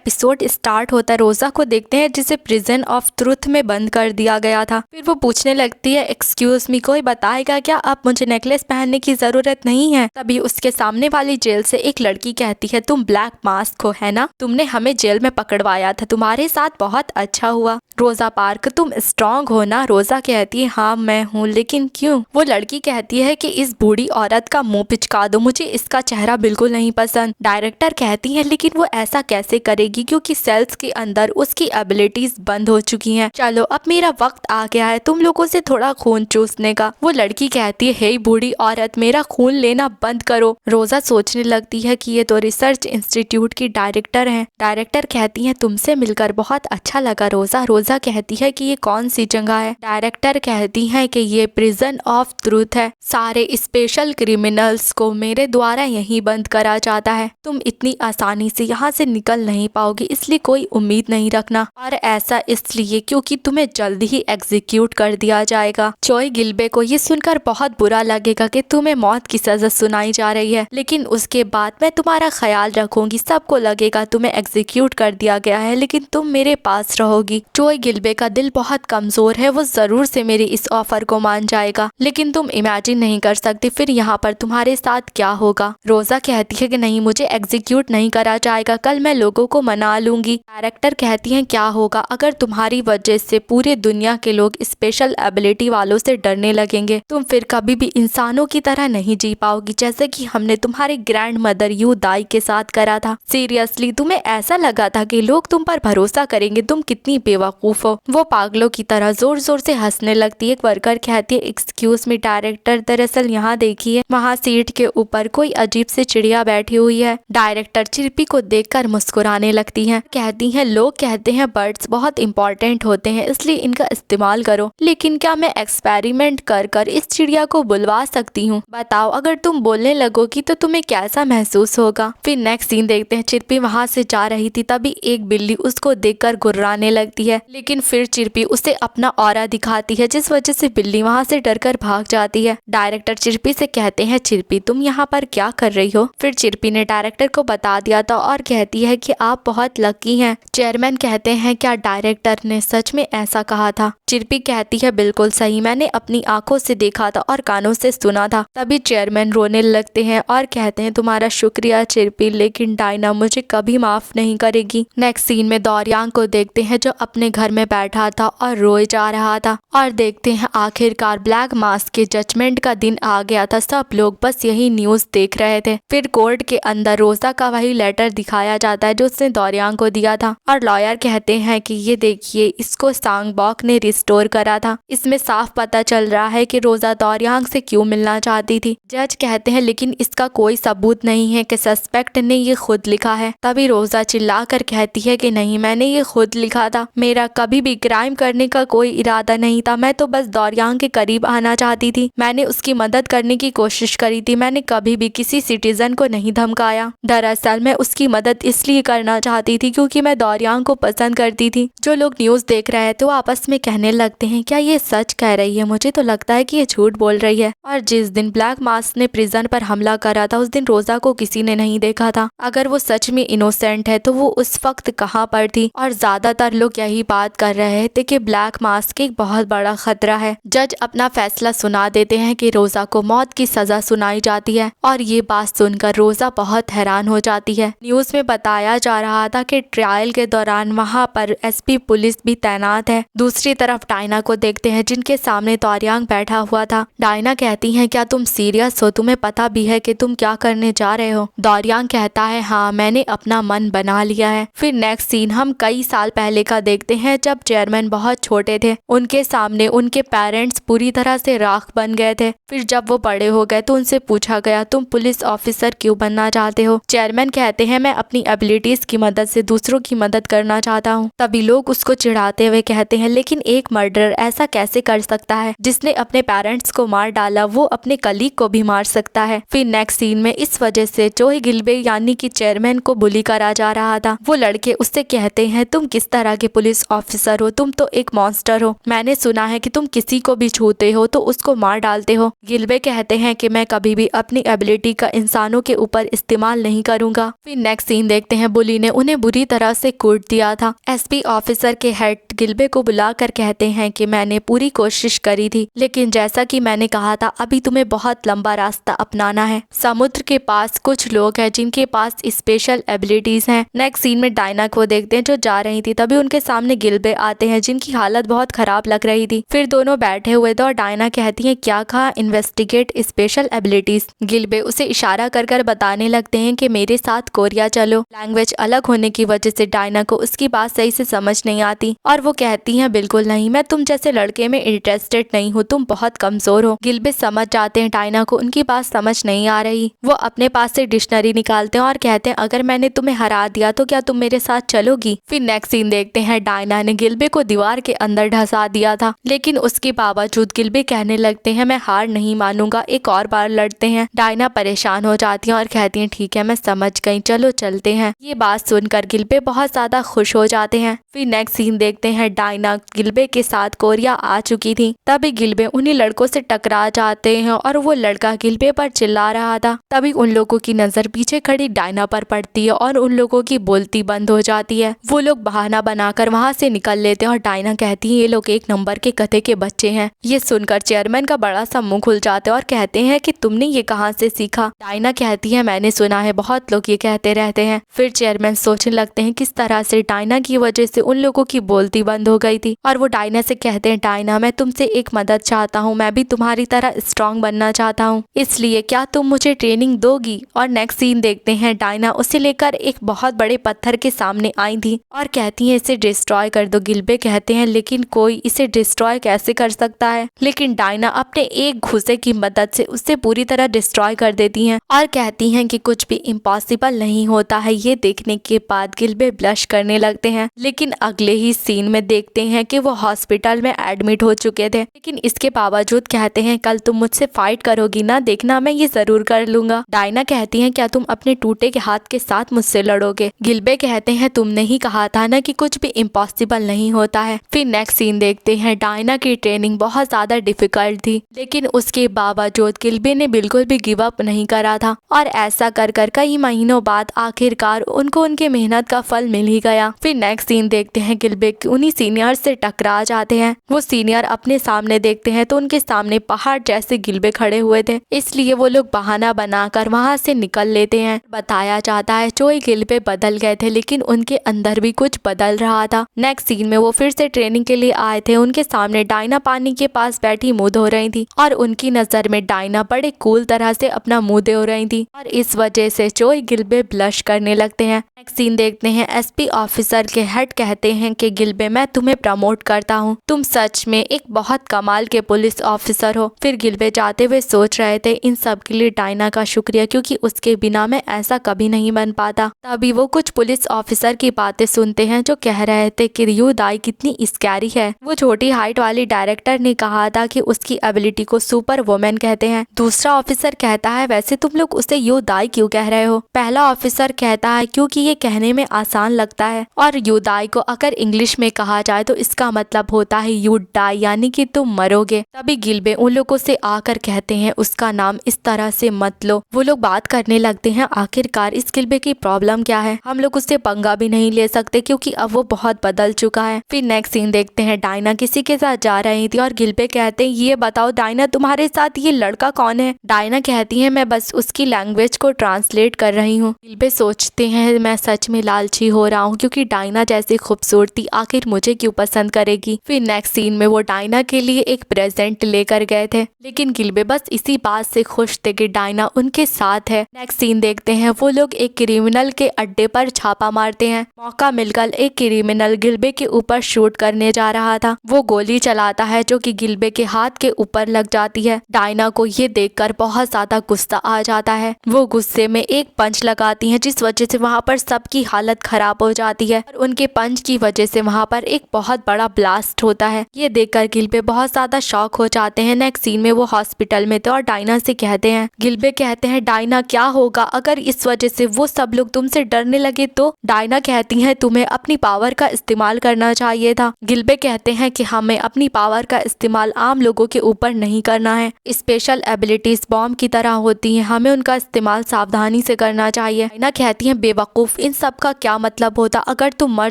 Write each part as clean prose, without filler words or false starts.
Episode start होता है। रोजा को देखते हैं जिसे प्रिजन ऑफ ट्रुथ में बंद कर दिया गया था। फिर वो पूछने लगती है, एक्सक्यूज मी, कोई बताएगा क्या अब मुझे नेकलेस पहनने की जरूरत नहीं है? तभी उसके सामने वाली जेल से एक लड़की कहती है, तुम ब्लैक मास्क हो, है ना? तुमने हमें जेल में पकड़वाया था, तुम्हारे साथ बहुत अच्छा हुआ। रोजा पार्क, तुम स्ट्रॉन्ग हो ना? रोजा कहती है, हाँ मैं हूँ, लेकिन क्यों? वो लड़की कहती है कि इस बूढ़ी औरत का मुंह पिचका दो, मुझे इसका चेहरा बिल्कुल नहीं पसंद। डायरेक्टर कहती है, लेकिन वो ऐसा कैसे करेगी क्योंकि सेल्स के अंदर उसकी एबिलिटीज बंद हो चुकी हैं। चलो अब मेरा वक्त आ गया है तुम लोगों से थोड़ा खून चूसने का। वो लड़की कहती है, हे बूढ़ी औरत, मेरा खून लेना बंद करो। रोजा सोचने लगती है कि ये तो रिसर्च इंस्टीट्यूट की डायरेक्टर हैं। डायरेक्टर कहती है, तुमसे मिलकर बहुत अच्छा लगा रोजा। रोजा कहती है कि ये कौन सी जगह है? डायरेक्टर कहती है कि ये प्रिजन ऑफ ट्रूथ है, सारे स्पेशल क्रिमिनल्स को मेरे द्वारा यहीं बंद करा जाता है। तुम इतनी आसानी से यहाँ से निकल नहीं पाओगी, इसलिए कोई उम्मीद नहीं रखना। और ऐसा इसलिए क्योंकि तुम्हें जल्दी ही एग्जीक्यूट कर दिया जाएगा। चोई गिल्बे को ये सुनकर बहुत बुरा लगेगा कि तुम्हें मौत की सजा सुनाई जा रही है, लेकिन उसके बाद मैं तुम्हारा ख्याल रखूंगी। सबको लगेगा तुम्हें एग्जीक्यूट कर दिया गया है, लेकिन तुम मेरे पास रहोगी। चोई गिल्बे का दिल बहुत कमजोर है, वो जरूर से मेरी इस ऑफर को मान जाएगा, लेकिन तुम इमेजिन नहीं कर सकती फिर यहाँ पर तुम्हारे साथ क्या होगा। रोजा कहती है कि नहीं, मुझे एग्जीक्यूट नहीं करा जाएगा, कल मैं लोगों को मना लूंगी। डायरेक्टर कहती है, क्या होगा अगर तुम्हारी वजह से पूरे दुनिया के लोग स्पेशल एबिलिटी वालों से डरने लगेंगे? तुम फिर कभी भी इंसानों की तरह नहीं जी पाओगी, जैसे कि हमने तुम्हारे ग्रैंड मदर यू दाई के साथ करा था। सीरियसली तुम्हें ऐसा लगा था कि लोग तुम पर भरोसा करेंगे? तुम कितनी बेवकूफ हो। वो पागलों की तरह जोर जोर से हंसने लगती है। एक वर्कर कहती है, एक्सक्यूज मी डायरेक्टर, दरअसल यहाँ देखिए, वहाँ सीट के ऊपर कोई अजीब सी चिड़िया बैठी हुई है। डायरेक्टर चिरपी को देखकर मुस्कुराने लगती है। कहती है, लोग कहते हैं बर्ड्स बहुत इंपॉर्टेंट होते हैं, इसलिए इनका इस्तेमाल करो, लेकिन क्या मैं एक्सपेरिमेंट कर कर इस चिड़िया को बुलवा सकती हूँ? बताओ, अगर तुम बोलने लगोगी तो तुम्हें कैसा महसूस होगा? फिर नेक्स्ट सीन देखते हैं। चिरपी वहाँ से जा रही थी, तभी एक बिल्ली उसको देखकर गुर्राने लगती है, लेकिन फिर चिरपी उसे अपना ऑरा दिखाती है, जिस वजह से बिल्ली वहाँ से डरकर भाग जाती है। डायरेक्टर चिरपी से कहते हैं, चिरपी तुम यहाँ पर क्या कर रही हो? फिर चिरपी ने डायरेक्टर को बता दिया था और कहती है कि आप बहुत लकी हैं। चेयरमैन कहते हैं, क्या डायरेक्टर ने सच में ऐसा कहा था? चिरपी कहती है, बिल्कुल सही, मैंने अपनी आंखों से देखा था और कानों से सुना था। तभी चेयरमैन रोने लगते हैं और कहते हैं, तुम्हारा शुक्रिया चिरपी, लेकिन डायना मुझे कभी माफ नहीं करेगी। नेक्स्ट सीन में दौरियांग को देखते हैं, जो अपने घर में बैठा था और रोए जा रहा था। और देखते हैं आखिरकार ब्लैक मास्क के जजमेंट का दिन आ गया था। सब लोग बस यही न्यूज देख रहे थे। फिर कोर्ट के अंदर रोजा का वही लेटर दिखाया जाता है जो उसने दौरियांग को दिया था, और लॉयर कहते हैं कि ये देखिए, इसको सांगबॉक ने रिस्टोर करा था। इसमें साफ पता चल रहा है कि रोजा दौरियांग से क्यों मिलना चाहती थी। जज कहते हैं, लेकिन इसका कोई सबूत नहीं है कि सस्पेक्ट ने ये खुद लिखा है। तभी रोजा चिल्लाकर कहती है कि नहीं, मैंने ये खुद लिखा था, मेरा कभी भी क्राइम करने का कोई इरादा नहीं था, मैं तो बस दौरियांग के करीब आना चाहती थी, मैंने उसकी मदद करने की कोशिश करी थी, मैंने कभी भी किसी सिटीजन को नहीं धमकाया। दरअसल मैं उसकी मदद इसलिए करना चाहती थी क्योंकि मैं दौरियांग को पसंद करती थी। जो लोग न्यूज देख रहे हैं तो आपस में कहने लगते हैं, क्या ये सच कह रही है? मुझे तो लगता है कि ये झूठ बोल रही है। और जिस दिन ब्लैक मास्क ने प्रिजन पर हमला करा था, उस दिन रोजा को किसी ने नहीं देखा था। अगर वो सच में इनोसेंट है तो वो उस वक्त कहाँ पर थी? और ज्यादातर लोग यही बात कर रहे थे कि ब्लैक मास्क एक बहुत बड़ा खतरा है। जज अपना फैसला सुना देते हैं कि रोजा को मौत की सजा सुनाई जाती है, और ये बात सुनकर रोजा बहुत हैरान हो जाती है। न्यूज में बताया जा रहा था कि ट्रायल के दौरान वहाँ पर एसपी पुलिस भी तैनात है। दूसरी तरफ डायना को देखते हैं, जिनके सामने दौरियांग बैठा हुआ था। डायना कहती है, क्या तुम सीरियस हो? तुम्हें पता भी है कि तुम क्या करने जा रहे हो? दौरियांग कहता है, हाँ, मैंने अपना मन बना लिया है। फिर नेक्स्ट सीन हम कई साल पहले का देखते हैं, जब चेयरमैन बहुत छोटे थे। उनके सामने उनके पेरेंट्स पूरी तरह से राख बन गए थे। फिर जब वो बड़े हो गए तो उनसे पूछा गया, तुम पुलिस ऑफिसर क्यों बनना चाहते हो? चेयरमैन कहते हैं, मैं अपनी एबिलिटीज की मदद से दूसरों की मदद करना चाहता हूँ। तभी लोग उसको चिढ़ाते हुए कहते हैं, लेकिन एक मर्डरर ऐसा कैसे कर सकता है? जिसने अपने पेरेंट्स को मार डाला वो अपने कलीग को भी मार सकता है। फिर नेक्स्ट सीन में इस वजह से चोई गिल्बे यानी कि चेयरमैन को बुली करा जा रहा था। वो लड़के उससे कहते हैं, तुम किस तरह के पुलिस ऑफिसर हो? तुम तो एक मॉन्स्टर हो। मैंने सुना है कि तुम किसी को भी छूते हो तो उसको मार डालते हो। गिल्बे कहते हैं कि मैं कभी भी अपनी एबिलिटी का इंसानों के ऊपर इस्तेमाल नहीं करूंगा। फिर नेक्स्ट सीन देखते हैं, बुली ने उन्हें बुरी तरह से कूट दिया था। एसपी ऑफिसर के हेड गिल्बे को बुलाकर कहते हैं कि मैंने पूरी कोशिश करी थी, लेकिन जैसा कि मैंने कहा था अभी तुम्हें बहुत लंबा रास्ता अपनाना है। समुद्र के पास कुछ लोग हैं जिनके पास स्पेशल एबिलिटीज हैं। नेक्स्ट सीन में डायना को देखते हैं जो जा रही थी, तभी उनके सामने गिल्बे आते हैं जिनकी हालत बहुत खराब लग रही थी। फिर दोनों बैठे हुए थे और डायना कहती है क्या कहा, इन्वेस्टिगेट स्पेशल एबिलिटीज। गिल्बे उसे इशारा कर कर बताने लगते हैं कि मेरे साथ कोरिया चलो। लैंग्वेज अलग होने की वजह से डायना को उसकी बात सही से समझ नहीं आती और वो कहती है बिल्कुल नहीं, मैं तुम जैसे लड़के में इंटरेस्टेड नहीं हूँ, तुम बहुत कमजोर हो। गिल्बे समझ जाते हैं डायना को उनकी बात समझ नहीं आ रही। वो अपने पास से डिक्शनरी निकालते हैं और कहते हैं अगर मैंने तुम्हें हरा दिया तो क्या तुम मेरे साथ चलोगी। फिर नेक्स्ट सीन देखते हैं डायना ने गिल्बे को दीवार के अंदर धंसा दिया था, लेकिन उसके बावजूद गिल्बे कहने लगते हैं मैं हार नहीं मानूंगा, एक और बार लड़ते हैं। डायना परेशान हो जाती है और कहती है ठीक है मैं समझ गई, चलो चलते हैं। ये बात सुनकर गिल्बे बहुत ज्यादा खुश हो जाते हैं। फिर नेक्स्ट सीन देखते हैं डायना गिल्बे के साथ कोरिया आ चुकी थी। तभी गिल्बे उन्हीं लड़कों से टकरा जाते हैं और वो लड़का गिल्बे पर चिल्ला रहा था। तभी उन लोगों की नजर पीछे खड़ी डायना पर पड़ती है और उन लोगों की बोलती बंद हो जाती है। वो लोग बहाना बनाकर वहाँ से निकल लेते हैं और डायना कहती है ये लोग एक नंबर के कथे के बच्चे हैं। ये सुनकर चेयरमैन का बड़ा सा मुंह खुल जाता है और कहते हैं कि तुमने ये कहाँ से सीखा। डायना कहती है मैंने सुना है, बहुत लोग ये कहते रहते हैं। फिर चेयरमैन सोचने लगते हैं किस तरह से डायना की वजह से उन लोगों की बोलती बंद हो गई थी और वो डायना से कहते हैं डायना मैं तुमसे एक मदद चाहता हूँ, मैं भी तुम्हारी तरह स्ट्रॉन्ग बनना चाहता हूँ, इसलिए क्या तुम मुझे ट्रेनिंग दोगी। और नेक्स्ट सीन देखते हैं डायना उसे लेकर एक बहुत बड़े पत्थर के सामने आई थी और कहती है इसे डिस्ट्रॉय कर दो। गिल्बे कहते हैं लेकिन कोई इसे डिस्ट्रॉय कैसे कर सकता है, लेकिन डायना अपने एक घुसे की मदद से उसे पूरी तरह डिस्ट्रॉय कर देती हैं और कहती हैं कि कुछ भी इम्पॉसिबल नहीं होता है। ये देखने के बाद गिल्बे ब्लश करने लगते हैं, लेकिन अगले ही सीन में देखते हैं कि वो हॉस्पिटल में एडमिट हो चुके थे, लेकिन इसके बावजूद कहते हैं कल तुम मुझसे फाइट करोगी ना, देखना मैं ये जरूर कर लूंगा। डायना कहती है क्या तुम अपने टूटे के हाथ के साथ मुझसे लड़ोगे। गिल्बे कहते हैं तुमने ही कहा था ना कि कुछ भी इम्पॉसिबल नहीं होता है। फिर नेक्स्ट सीन देखते हैं डायना की ट्रेनिंग बहुत ज्यादा डिफिकल्ट थी, लेकिन उसके बावजूद गिल्बे ने बिल्कुल भी गिव अप नहीं करा था और ऐसा कर कर कई महीनों बाद आखिरकार उनको उनके मेहनत का फल मिल ही गया। फिर नेक्स्ट सीन देखते हैं गिल्बे उन्हीं सीनियर से टकरा जाते हैं। वो सीनियर अपने सामने देखते हैं तो उनके सामने पहाड़ जैसे गिल्बे खड़े हुए थे, इसलिए वो लोग बहाना बनाकर वहाँ से निकल लेते हैं। बताया जाता है चोई गिल्बे बदल गए थे, लेकिन उनके अंदर भी कुछ बदल रहा था। नेक्स्ट सीन में वो फिर से ट्रेनिंग के लिए आए थे। उनके सामने डायना पानी के पास बैठी मुंह धो रही थी और उनकी नजर में डायना बड़े कूल तरह से अपना मुंह धो रही थी और इस वजह से चोई गिल्बे ब्लश करने लगते हैं। नेक्स्ट सीन देखते हैं एसपी ऑफिसर के हेड कहते हैं कि गिल्बे मैं तुम्हें प्रमोट करता हूँ, तुम सच में एक बहुत कमाल के पुलिस ऑफिसर हो। फिर गिल्बे जाते हुए सोच रहे थे इन सब के लिए डायना का शुक्रिया, क्योंकि उसके बिना मैं ऐसा कभी नहीं बन पाता। तभी वो कुछ पुलिस ऑफिसर की बातें सुनते हैं जो कह रहे थे कि यू दाई कितनी स्कैरी है। वो छोटी हाइट वाली डायरेक्टर ने कहा था कि उसकी एबिलिटी को सुपर वुमेन कहते हैं। दूसरा ऑफिसर कहता है वैसे तुम लोग उसे यू दाई क्यों कह रहे हो। पहला ऑफिसर कहता है क्योंकि ये कहने में आसान लगता है और यू दाई को अगर इंग्लिश में कहा जाए तो इसका मतलब होता है यू डाई, यानी कि तुम मरोगे। तभी गिल्बे उन लोगों से आकर कहते हैं उसका नाम इस तरह से मत लो। वो लोग बात करने लगते हैं आखिरकार इस गिल्बे की प्रॉब्लम क्या है, हम लोग उससे पंगा भी नहीं ले सकते क्योंकि अब वो बहुत बदल चुका है। फिर नेक्स्ट सीन देखते हैं डायना किसी के साथ जा रही थी और गिल्बे कहते हैं ये बताओ डायना तुम्हारे साथ ये लड़का कौन है। डायना कहती है मैं बस उसकी लैंग्वेज को ट्रांसलेट कर रही हूँ। गिल्बे सोचते हैं मैं सच में लालची हो रहा हूँ क्योंकि डायना जैसी खूबसूरती आखिर मुझे क्यों पसंद करेगी। फिर नेक्स्ट सीन में वो डायना के लिए एक प्रेजेंट लेकर गए थे, लेकिन गिल्बे बस इसी बात से खुश थे कि डायना उनके साथ है। नेक्स्ट सीन देखते हैं वो लोग एक क्रिमिनल के अड्डे पर छापा मारते हैं। मौका मिलकर एक क्रिमिनल गिल्बे के ऊपर शूट करने जा रहा था। वो गोली चलाता है जो कि गिल्बे के हाथ के ऊपर लग जाती है। डायना को ये देखकर बहुत ज्यादा गुस्सा आ जाता है। वो गुस्से में एक पंच लगाती है जिस वजह से वहाँ पर सबकी हालत खराब हो जाती है और उनके पंच की वजह से वहाँ पर एक बहुत बड़ा ब्लास्ट होता है। ये देखकर गिल्बे बहुत ज्यादा शॉक हो जाते हैं। नेक्स्ट सीन में वो हॉस्पिटल में थे और डायना से कहते हैं, गिल्बे कहते हैं डायना क्या होगा अगर इस वजह से वो सब लोग तुमसे डरने लगे तो। डायना कहती है तुम्हें अपनी पावर का इस्तेमाल करना चाहिए था। गिल्बे कहते हैं कि हमें अपनी पावर का इस्तेमाल आम लोगों के ऊपर नहीं करना है। स्पेशल एबिलिटीज बॉम्ब की तरह होती हैं, हमें उनका इस्तेमाल सावधानी से करना चाहिए। डायना कहती है बेवकूफ इन सब का क्या मतलब होता अगर तुम मर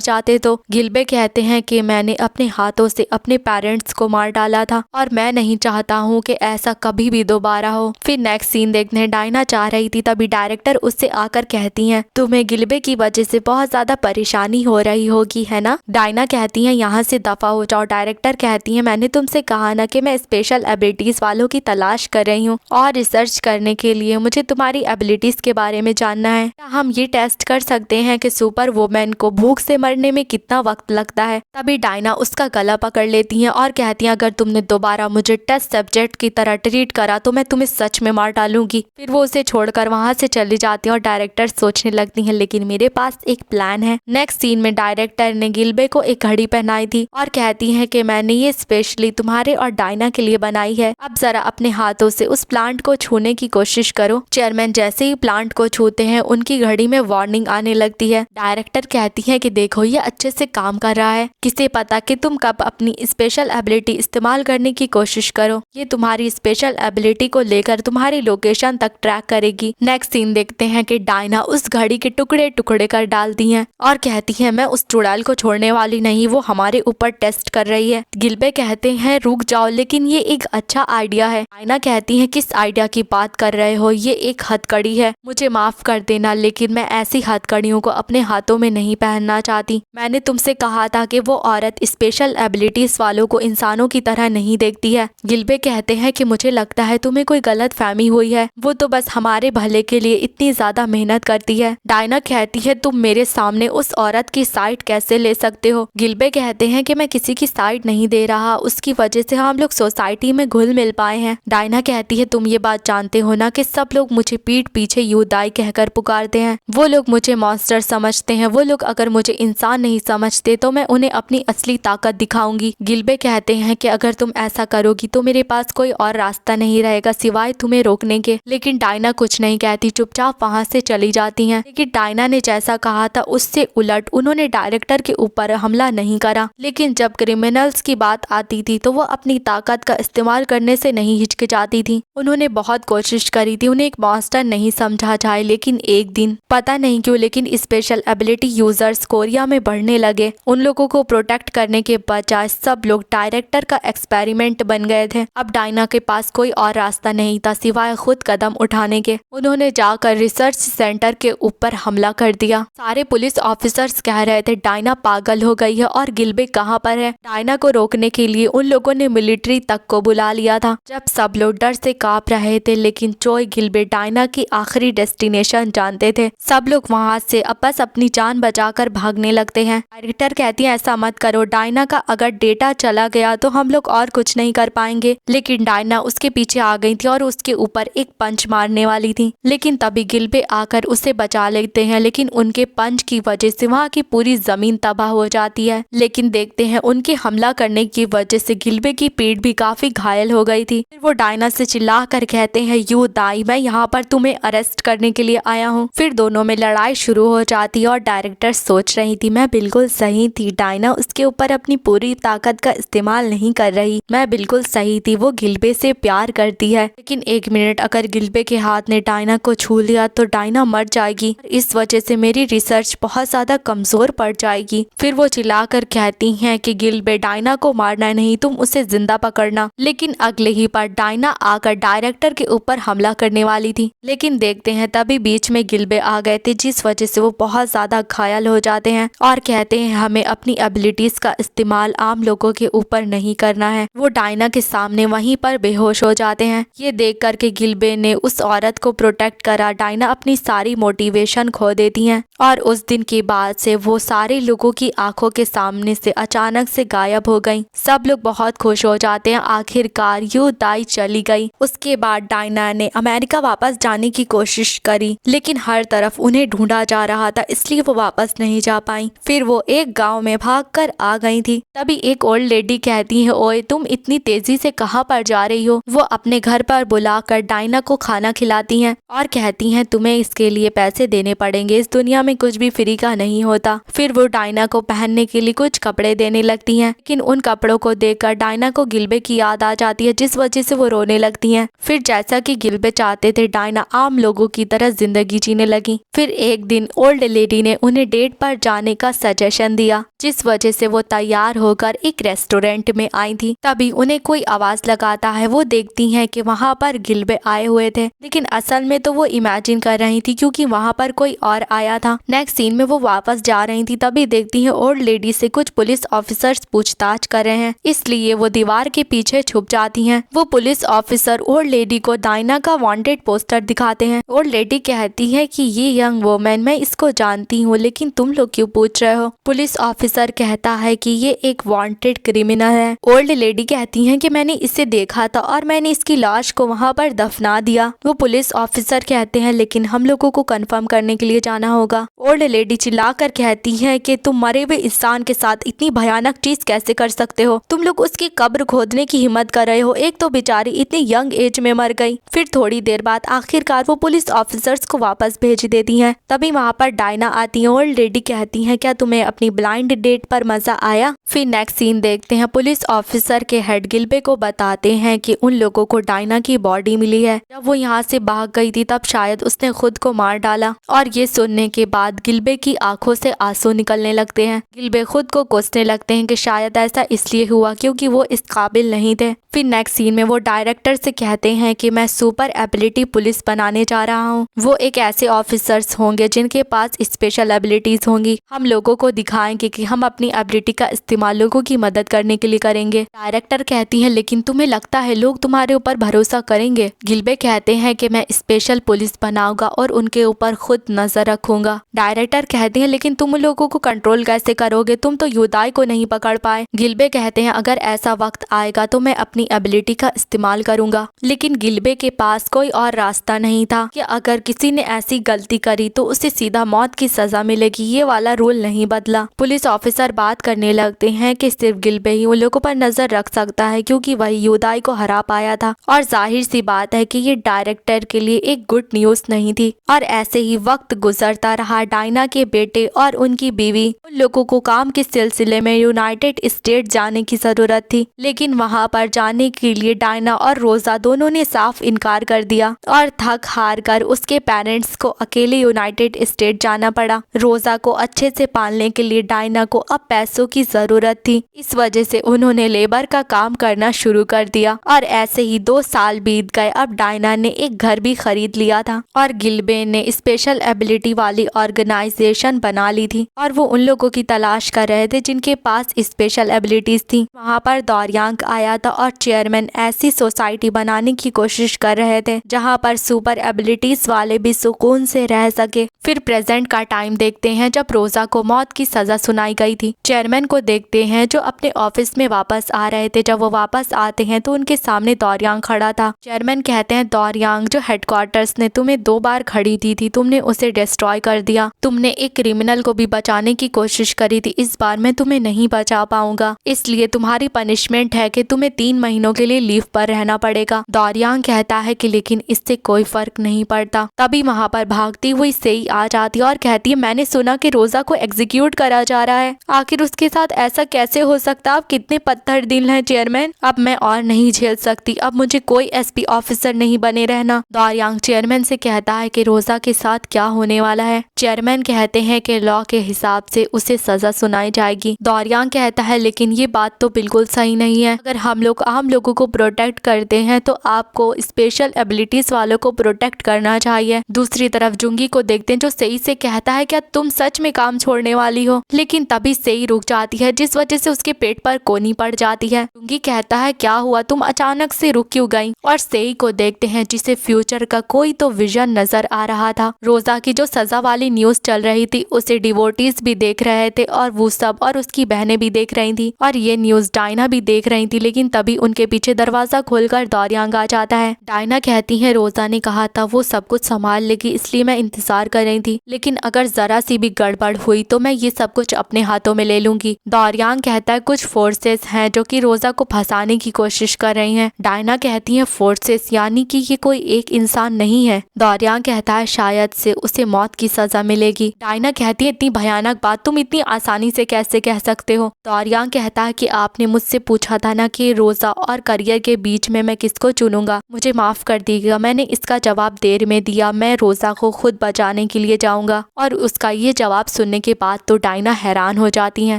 जाते तो। गिल्बे कहते हैं कि मैंने अपने हाथों से अपने पेरेंट्स को मार डाला था और मैं नहीं चाहता हूँ कि ऐसा कभी भी दोबारा हो। फिर नेक्स्ट सीन देखते हैं, डायना चाह रही थी तभी डायरेक्टर उससे आकर कहती हैं तुम्हें गिल्बे की वजह से बहुत ज्यादा परेशानी हो रही होगी है ना। डायना कहती है यहाँ से दफा हो जाओ। डायरेक्टर कहती है मैंने तुमसे कहा ना कि मैं स्पेशल एबिलिटीज वालों की तलाश कर रही हूँ और रिसर्च करने के लिए मुझे तुम्हारी एबिलिटीज के बारे में जानना है। क्या हम ये टेस्ट कर सकते हैं कि सुपर वुमेन को भूख से मरने में कितना वक्त लगता है। तभी डायना उसका गला पकड़ लेती है और कहती है अगर तुमने दोबारा मुझे टेस्ट सब्जेक्ट की तरह ट्रीट करा तो मैं तुम्हें सच में मार डालूंगी। फिर वो उसे छोड़कर वहाँ से चली जाती है और डायरेक्टर सोचने लगती है लेकिन मेरे पास एक प्लान है। नेक्स्ट सीन में डायरेक्टर ने गिल्बे को एक घड़ी पहनाई थी और कहती है कि मैंने ये स्पेशली तुम्हारे और डायना के लिए बनाई है। अब जरा अपने हाथों से उस प्लांट को छूने की कोशिश करो। चेयरमैन जैसे ही प्लांट को छूते हैं उनकी घड़ी में वार्निंग आने लगती है। डायरेक्टर कहती है कि देखो ये अच्छे से काम कर रहा है, किसे पता कि तुम कब अपनी स्पेशल एबिलिटी इस्तेमाल करने की कोशिश करो। ये तुम्हारी स्पेशल एबिलिटी को लेकर तुम्हारी लोकेशन तक ट्रैक करेगी। नेक्स्ट सीन देखते हैं कि डायना उस घड़ी के टुकड़े टुकड़े कर डालती है और कहती है मैं उस चुड़ैल को छोड़ने वाली नहीं, वो हमारे ऊपर टेस्ट कर रही है। गिल्बे कहते हैं रुक जाओ, लेकिन ये एक अच्छा आइडिया है। डायना कहती है किस आइडिया की बात कर रहे हो, ये एक हथकड़ी है, मुझे माफ कर देना लेकिन मैं ऐसी हथकड़ियों को अपने हाथों में नहीं पहनना चाहती। मैंने तुमसे कहा था कि वो औरत स्पेशल एबिलिटीज वालों को इंसानों की तरह नहीं देखती है। गिल्बे कहते हैं कि मुझे लगता है तुम्हें कोई गलत फहमी हुई है, वो तो बस हमारे भले के लिए इतनी ज्यादा मेहनत करती है। डायना कहती है तुम मेरे सामने उस औरत की साइड कैसे ले सकते हो। गिल्बे कहते हैं कि मैं किसी की साइड नहीं दे रहा, उसकी वजह से हम लोग सोसाइटी में घुल मिल पाए हैं। डायना कहती है तुम ये बात जानते हो ना कि सब लोग मुझे पीठ पीछे यूदाई कहकर पुकारते हैं, वो लोग मुझे मॉन्स्टर समझते हैं, वो लोग अगर मुझे इंसान नहीं समझते तो मैं उन्हें अपनी असली ताकत दिखाऊंगी। गिल्बे कहते हैं कि अगर तुम ऐसा करोगी तो मेरे पास कोई और रास्ता नहीं रहेगा सिवाय तुम्हें रोकने के। लेकिन डायना कुछ नहीं कहती, चुपचाप वहाँ से चली जाती हैं। लेकिन डायना ने जैसा कहा था उससे उलट उन्होंने डायरेक्टर के ऊपर हमला नहीं करा, लेकिन जब क्रिमिनल्स की बात आती थी तो वो अपनी ताकत का इस्तेमाल करने से नहीं हिचकिचाती थी। उन्होंने बहुत कोशिश करी थी उन्हें एक मॉन्स्टर नहीं समझा जाए, लेकिन एक दिन पता नहीं क्यों लेकिन स्पेशल एबिलिटी यूजर्स कोरिया में बढ़ने लगे। उन लोगों को प्रोटेक्ट करने के बजाय सब लोग डायरेक्टर का एक्सपेरिमेंट बन गए थे। अब डायना के पास कोई और रास्ता नहीं था सिवाय खुद कदम उठाने के। उन्होंने जाकर रिसर्च सेंटर के ऊपर हमला कर दिया। सारे पुलिस ऑफिसर्स कह रहे थे डायना पागल हो गई है और गिल्बे कहाँ पर है। डायना को रोकने के लिए उन लोगों ने मिलिट्री तक को बुला लिया था। जब सब लोग डर से कांप रहे थे लेकिन चोय गिल्बे डायना की आखिरी डेस्टिनेशन जानते थे। सब लोग वहाँ से अब बस अपनी जान बचाकर भागने लगते हैं। डायरेक्टर कहती है ऐसा मत करो, डायना का अगर डेटा चला गया तो हम लोग और कुछ नहीं कर पाएंगे। लेकिन डायना उसके पीछे आ गई थी और उसके ऊपर एक पंच मारने वाली थी, लेकिन तभी गिल्बे आकर उसे बचा लेते हैं। लेकिन उनके पंच की वजह से वहाँ की पूरी जमीन तबाह हो जाती है। लेकिन देखते हैं उनके हमला करने की वजह से गिल्बे की पीठ भी काफी घायल हो गई थी। फिर वो डायना से चिल्ला कर कहते हैं यू दाई, मैं यहाँ पर तुम्हें अरेस्ट करने के लिए आया हूँ। फिर दोनों में लड़ाई शुरू हो जाती है और डायरेक्टर सोच रही थी मैं बिल्कुल सही थी, डायना उसके ऊपर अपनी पूरी ताकत का इस्तेमाल नहीं कर रही, मैं बिल्कुल सही थी, वो गिल्बे से प्यार करती है। लेकिन एक मिनट, अगर गिल्बे के हाथ ने डायना को छू लिया तो डायना मर जाएगी, इस वजह से मेरी रिसर्च बहुत ज्यादा कमजोर पड़ जाएगी। फिर वो चिल्लाकर कहती हैं कि गिल्बे डायना को मारना नहीं, तुम उसे जिंदा पकड़ना। लेकिन अगले ही पर डायना आकर डायरेक्टर के ऊपर हमला करने वाली थी। लेकिन देखते हैं तभी बीच में गिल्बे आ गए थे जिस वजह से वो बहुत ज्यादा घायल हो जाते हैं और कहते हैं हमें अपनी एबिलिटीज का इस्तेमाल आम लोगों के ऊपर नहीं करना है। वो डायना के सामने वहीं पर बेहोश हो जाते हैं। ये देख करके गिल्बे ने उस औरत को प्रोटेक्ट करा। डायना अपनी सारी मोटिवेशन खो देती हैं और उस दिन के बाद से वो सारे लोगों की आंखों के सामने से अचानक से गायब हो गई। सब लोग बहुत खुश हो जाते हैं, आखिरकार यू दाई चली गई। उसके बाद डायना ने अमेरिका वापस जाने की कोशिश करी, लेकिन हर तरफ उन्हें ढूंढा जा रहा था, इसलिए वो वापस नहीं जा पाई। फिर वो एक गांव में भागकर आ गई थी। तभी एक ओल्ड लेडी कहती है ओए तुम इतनी तेजी से कहाँ पर जा रही हो। वो अपने घर पर बुलाकर डायना को खाना खिलाती हैं और कहती हैं तुम्हें इसके लिए पैसे देने पड़ेंगे, इस दुनिया में कुछ भी फ्री का नहीं होता। फिर वो डायना को पहनने के लिए कुछ कपड़े देने लगती हैं, लेकिन उन कपड़ों को देखकर डायना को गिल्बे की याद आ जाती है जिस वजह से वो रोने लगती हैं। फिर जैसा कि गिल्बे चाहते थे डायना आम लोगों की तरह जिंदगी जीने लगी। फिर एक दिन दिन ओल्ड लेडी ने उन्हें डेट पर जाने का सजेशन दिया, जिस वजह से वो तैयार होकर एक रेस्टोरेंट में आई थी। तभी उन्हें कोई आवाज लगाता है। वो देखती हैं कि वहाँ पर गिल्बे आए हुए थे, लेकिन असल में तो वो इमेजिन कर रही थी क्योंकि वहाँ पर कोई और आया था। नेक्स्ट सीन में वो वापस जा रही थी, तभी देखती है ओल्ड लेडी से कुछ पुलिस ऑफिसर्स पूछताछ कर रहे हैं, इसलिए वो दीवार के पीछे छुप जाती हैं। वो पुलिस ऑफिसर ओल्ड लेडी को डायना का वांटेड पोस्टर दिखाते हैं। ओल्ड लेडी कहती है कि ये यंग वुमन, मैं इसको जानती हूँ, लेकिन तुम लोग क्यों पूछ रहे हो? पुलिस ऑफिसर कहता है कि ये एक वांटेड क्रिमिनल है। ओल्ड लेडी कहती है कि मैंने इसे देखा था और मैंने इसकी लाश को वहाँ पर दफना दिया। वो पुलिस ऑफिसर कहते हैं लेकिन हम लोगों को कंफर्म करने के लिए जाना होगा। ओल्ड लेडी चिल्लाकर कहती है कि तुम मरे हुए इंसान के साथ इतनी भयानक चीज कैसे कर सकते हो? तुम लोग उसकी कब्र खोदने की हिम्मत कर रहे हो। एक तो बेचारी इतनी यंग एज में मर गई। फिर थोड़ी देर बाद आखिरकार वो पुलिस ऑफिसर्स को वापस भेज देती हैं। तभी वहाँ पर डायना आती है। ओल्ड लेडी कहती है क्या तुम्हें अपनी ब्लाइंड डेट पर मजा आया? फिर नेक्स्ट सीन देखते हैं। पुलिस ऑफिसर के हेड गिल्बे को बताते हैं कि उन लोगों को डायना की बॉडी मिली है। जब वो यहाँ से भाग गई थी तब शायद उसने खुद को मार डाला। और ये सुनने के बाद गिल्बे की आंखों से आंसू निकलने लगते हैं। गिल्बे खुद को कोसने लगते हैं कि शायद ऐसा इसलिए हुआ क्योंकि वो इस काबिल नहीं थे। फिर नेक्स्ट सीन में वो डायरेक्टर से कहते हैं कि मैं सुपर एबिलिटी पुलिस बनाने जा रहा हूँ। वो एक ऐसे ऑफिसर्स होंगे जिनके पास स्पेशल एबिलिटीज होंगी। हम लोगों को दिखाएंगे कि हम अपनी एबिलिटी का इस्तेमाल लोगों की मदद करने के लिए करेंगे। डायरेक्टर कहती है लेकिन तुम्हें लगता है लोग तुम्हारे ऊपर भरोसा करेंगे? गिल्बे कहते हैं कि मैं स्पेशल पुलिस बनाऊंगा और उनके ऊपर खुद नजर रखूंगा। डायरेक्टर कहते हैं लेकिन तुम लोगों को कंट्रोल कैसे करोगे? तुम तो यूदाई को नहीं पकड़ पाए। गिल्बे कहते हैं अगर ऐसा वक्त आएगा तो मैं अपनी एबिलिटी का इस्तेमाल करूंगा। लेकिन गिल्बे के पास कोई और रास्ता नहीं था कि अगर किसी ने ऐसी गलती करी तो उसे सीधा मौत की सजा मिलेगी। ये वाला रूल नहीं बदला। पुलिस ऑफिसर बात करने लगते हैं कि सिर्फ गिल्बे ही उन लोगों पर नजर रख सकता है क्योंकि वही यूदाई को हरा पाया था। और जाहिर सी बात है कि ये डायरेक्टर के लिए एक गुड न्यूज नहीं थी। और ऐसे ही वक्त गुजरता रहा। डायना के बेटे और उनकी बीवी, उन लोगों को काम के सिलसिले में यूनाइटेड स्टेट जाने की जरूरत थी, लेकिन वहाँ पर जाने के लिए डायना और रोजा दोनों ने साफ इनकार कर दिया और थक हार कर उसके पेरेंट्स को अकेले यूनाइटेड स्टेट जाना पड़ा। रोजा को अच्छे से पालने के लिए डायना को अब पैसों की जरूरत थी। इस वजह से उन्होंने लेबर का काम करना शुरू कर दिया और ऐसे ही 2 साल बीत गए। अब डायना ने एक घर भी खरीद लिया था और गिल्बे ने स्पेशल एबिलिटी वाली ऑर्गेनाइजेशन बना ली थी और वो उन लोगों की तलाश कर रहे थे जिनके पास स्पेशल एबिलिटीज थी। वहाँ पर दौरियांक आया था और चेयरमैन ऐसी सोसाइटी बनाने की कोशिश कर रहे थे जहाँ पर सुपर एबिलिटीज वाले भी सुकून से रह सके। फिर प्रेजेंट का टाइम देखते हैं जब रोजा को मौत की सजा सुनाई गई थी। चेयरमैन को देखते हैं जो अपने ऑफिस में वापस आ रहे थे। जब वो वापस आते हैं तो उनके सामने दौरियांक खड़ा था। चेयरमैन कहते हैं दौरियांक, जो हेडक्वार्टर्स ने तुम्हें 2 बार खड़ी दी थी तुमने उसे डिस्ट्रॉय कर दिया। तुमने एक क्रिमिनल को भी बचाने की कोशिश करी थी। इस बार मैं तुम्हें नहीं बचा पाऊंगा, इसलिए तुम्हारी पनिशमेंट है कि तुम्हें 3 महीनों के लिए लीव पर रहना पड़ेगा। दौरियांक कहता है कि लेकिन इससे कोई फर्क नहीं पड़ता। तभी वहाँ पर भागती हुई सेई आ जाती है और कहती है मैंने सुना कि रोजा को एग्जीक्यूट करा जा रहा है। आखिर उसके साथ ऐसा कैसे हो सकता? आप कितने पत्थर दिल हैं चेयरमैन। अब मैं और नहीं झेल सकती। अब मुझे कोई एसपी ऑफिसर नहीं बने रहना। दौरियांक चेयरमैन से कहता है कि रोजा के साथ क्या होने वाला है। चेयरमैन कहते हैं कि लॉ के हिसाब से उसे सजा सुनाई जाएगी। दौरियांक कहता है लेकिन ये बात तो बिल्कुल सही नहीं है। अगर हम लोग आम लोगों को प्रोटेक्ट करते हैं तो आपको स्पेशल एबिलिटीज वालों को प्रोटेक्ट करना चाहिए। दूसरी तरफ जुंगी को देखते हैं जो सेई से कहता है क्या तुम सच में काम छोड़ने वाली हो? लेकिन तभी सेई रुक जाती है जिस वजह से उसके पेट पर कोनी पड़ जाती है। जुंगी कहता है क्या हुआ, तुम अचानक से रुक क्यों गई? और सेई को देखते हैं जिसे फ्यूचर का कोई तो विजन नजर आ रहा था। रोजा की जो सजा वाली न्यूज चल रही थी उसे डिवोटीज भी देख रहे थे और वो सब और उसकी बहनें भी देख रही थी और ये न्यूज डायना भी देख रही थी। लेकिन तभी उनके पीछे दरवाजा खोलकर दौरियांक आ जाता है। डायना कहती है रोजा ने कहा था वो सब कुछ संभाल लेगी, इसलिए मैं इंतजार कर रही थी, लेकिन अगर जरा सी भी गड़बड़ हुई तो मैं ये सब कुछ अपने हाथों में ले लूंगी। दौरियांक कहता है कुछ फोर्सेस हैं जो कि रोजा को फंसाने की कोशिश कर रही हैं। डायना कहती है फोर्सेस यानी कि ये कोई एक इंसान नहीं है। दौरियांक कहता है शायद से उसे मौत की सजा मिलेगी। डायना कहती है इतनी भयानक बात तुम इतनी आसानी से कैसे कह सकते हो? दौरियांक कहता है कि आपने मुझसे पूछा था ना कि रोजा और करियर के बीच में मैं किसको चुनूंगा। मुझे माफ कर दीजिएगा, मैंने इसका जवाब देर में दिया। मैं रोजा को खुद बचाने के लिए लिए जाऊंगा। और उसका ये जवाब सुनने के बाद तो डायना हैरान हो जाती है।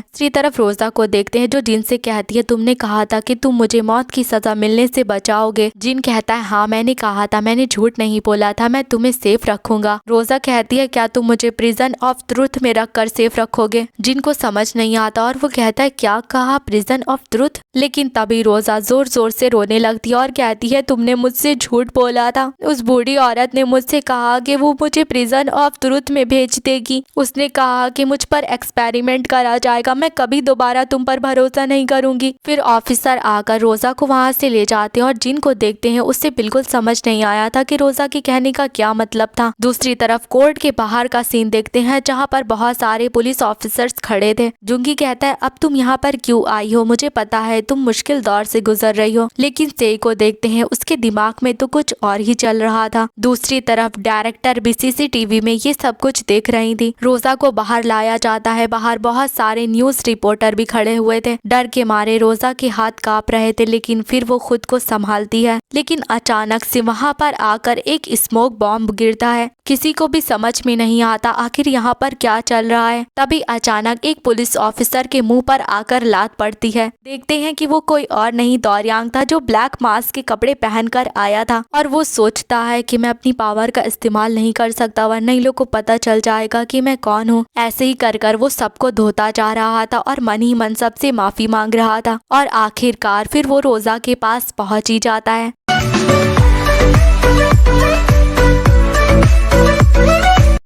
दूसरी तरफ रोजा को देखते हैं जो जिन से कहती है तुमने कहा था कि तुम मुझे मौत की सजा मिलने से बचाओगे। जिन कहता है हाँ मैंने कहा था, मैंने झूठ नहीं बोला था, मैं तुम्हें सेफ रखूंगा। रोजा कहती है क्या तुम मुझे प्रिजन ऑफ ट्रुथ में रख कर सेफ रखोगे। जिन को समझ नहीं आता और वो कहता है क्या कहा, प्रिजन ऑफ ट्रुथ। लेकिन तभी रोजा जोर जोर से रोने लगती है और कहती है तुमने मुझसे झूठ बोला था। उस बूढ़ी औरत ने मुझसे कहा कि वो मुझे प्रिजन ऑफ ट्रुथ में भेज देगी। उसने कहा कि मुझ पर एक्सपेरिमेंट करा जाएगा, मैं कभी दोबारा तुम पर भरोसा नहीं करूंगी। फिर ऑफिसर आकर रोजा को वहां से ले जाते हैं और जिन को देखते हैं उससे बिल्कुल समझ नहीं आया था कि रोजा के कहने का क्या मतलब था। दूसरी तरफ कोर्ट के बाहर का सीन देखते हैं जहाँ पर बहुत सारे पुलिस ऑफिसर्स खड़े थे। जुंगी कहता है अब तुम यहाँ पर क्यों आई हो, मुझे पता है तुम मुश्किल दौर से गुजर रही हो। लेकिन से को देखते हैं उसके दिमाग में तो कुछ और ही चल रहा था। दूसरी तरफ डायरेक्टर भी सीसीटीवी में ये सब कुछ देख रही थी। रोजा को बाहर लाया जाता है। बाहर बहुत सारे न्यूज रिपोर्टर भी खड़े हुए थे। डर के मारे रोजा के हाथ कांप रहे थे, लेकिन फिर वो खुद को संभालती है। लेकिन अचानक से वहाँ पर आकर एक स्मोक बॉम्ब गिरता है। किसी को भी समझ में नहीं आता आखिर यहाँ पर क्या चल रहा है। तभी अचानक एक पुलिस ऑफिसर के मुंह पर आकर लात पड़ती है। देखते हैं कि वो कोई और नहीं दौरियांग था जो ब्लैक मास्क के कपड़े पहनकर आया था। और वो सोचता है कि मैं अपनी पावर का इस्तेमाल नहीं कर सकता वरना इन लोग को पता चल जाएगा कि मैं कौन हूँ। ऐसे ही कर वो सबको धोता जा रहा था और मन ही मन सबसे माफी मांग रहा था। और आखिरकार फिर वो रोजा के पास पहुंच ही जाता है।